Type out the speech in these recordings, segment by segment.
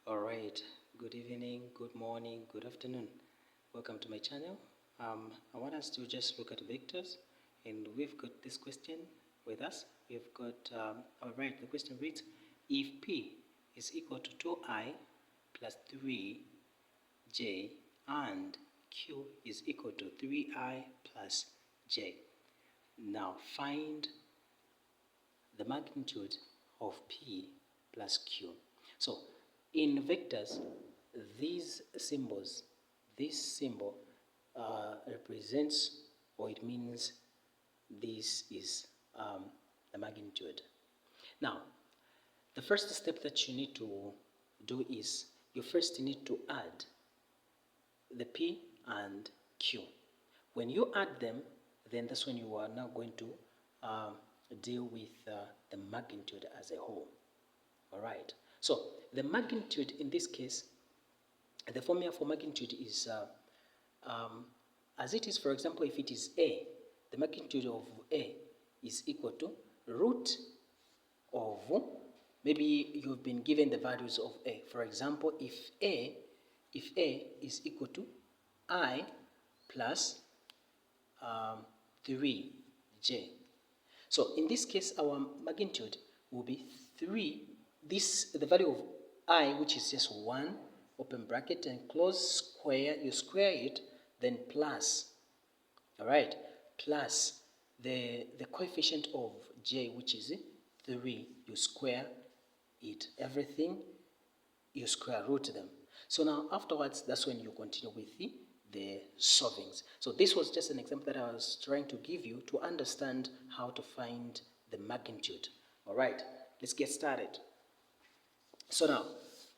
All right, good evening, good morning, good afternoon. Welcome to my channel. I want us to just look at vectors, and we've got this question with us. We've got, all right, the question reads, if P is equal to 2I plus 3J and Q is equal to 3I plus J. Now find the magnitude of P plus Q. So in vectors, these symbols, this symbol represents, or it means this is the magnitude. Now, the first step that you need to do is you first need to add the P and Q. When you add them, then that's when you are now going to deal with the magnitude as a whole. All right. So the magnitude in this case, the formula for magnitude is as it is, for example, if it is A, the magnitude of A is equal to root of, maybe you've been given the values of A. For example, if A is equal to I plus 3J. So in this case, our magnitude will be 3. The value of I, which is just 1, open bracket and close square, you square it, then plus, all right, plus the coefficient of J, which is 3, you square it, everything, you square root them. So now afterwards, that's when you continue with the solvings. So this was just an example that I was trying to give you to understand how to find the magnitude. All right, let's get started. So now,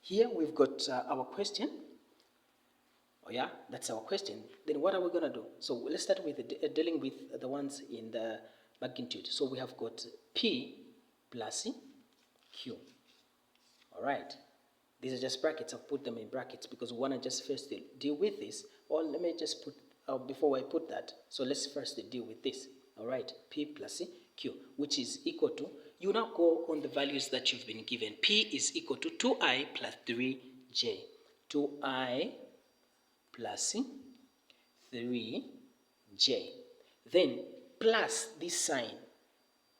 here we've got our question. Oh yeah, that's our question. Then what are we going to do? So let's start with dealing with the ones in the magnitude. So we have got P plus Q. All right. These are just brackets. I've put them in brackets because we want to just first deal with this. Or let me just put, before I put that, so let's first deal with this. All right, P plus Q, which is equal to, you now go on the values that you've been given. P is equal to 2I plus 3J. 2I plus 3J. Then plus this sign,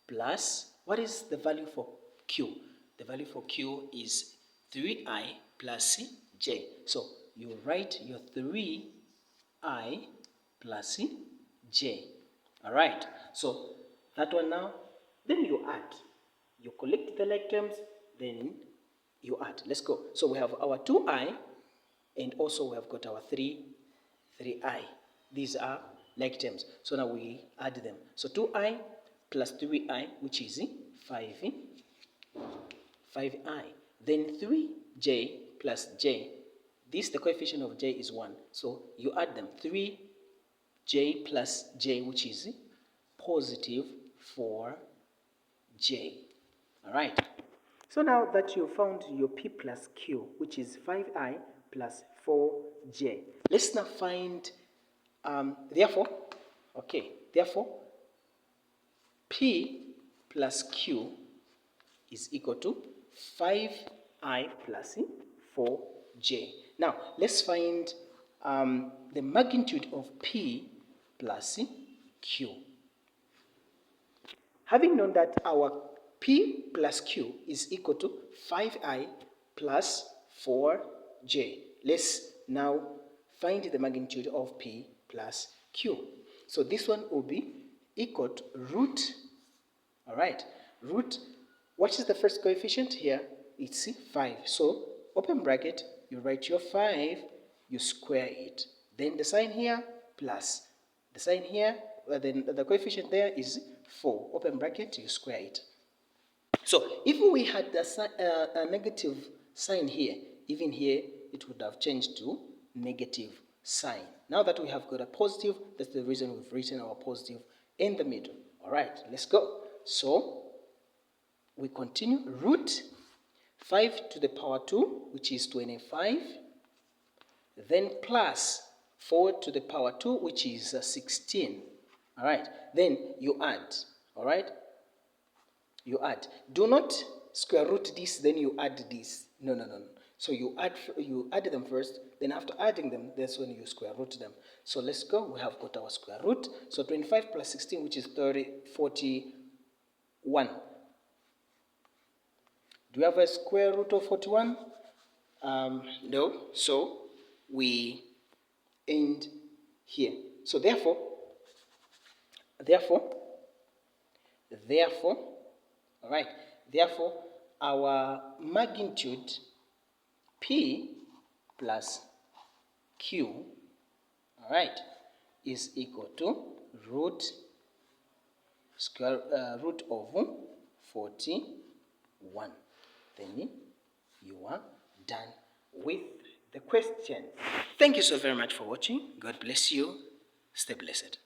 plus, what is the value for Q? The value for Q is 3I plus J. So you write your 3I plus J. All right. So that one now, then you add. You collect the like terms, then you add. Let's go. So we have our 2I, and also we have got our 3I. These are like terms. So now we add them. So 2I plus 3I, which is 5I. Then 3J plus J. This, the coefficient of J is 1. So you add them. 3J plus J, which is positive 4J. All right. So now that you found your P plus Q, which is 5I plus 4J, let's now find, therefore, P plus Q is equal to 5I plus 4J. Now, let's find the magnitude of P plus Q. Having known that our P plus Q is equal to 5I plus 4J, let's now find the magnitude of P plus Q. So this one will be equal to root, all right, root, what is the first coefficient here? It's 5. So open bracket, you write your 5, you square it. Then the sign here, plus. The sign here, then the coefficient there is 4. Open bracket, you square it. So if we had a negative sign here, even here, it would have changed to negative sign. Now that we have got a positive, that's the reason we've written our positive in the middle. All right, let's go. So we continue. Root 5 to the power 2, which is 25. Then plus 4 to the power 2, which is 16. All right. Then you add. All right. You add. Do not square root this, then you add this. No. So you add them first, then after adding them, that's when you square root them. So let's go. We have got our square root. So 25 plus 16, which is 41. Do we have a square root of 41? No. So we end here. So therefore, all right, therefore, our magnitude P plus Q, all right, is equal to root of 41. Then you are done with the question. Thank you so very much for watching. God bless you. Stay blessed.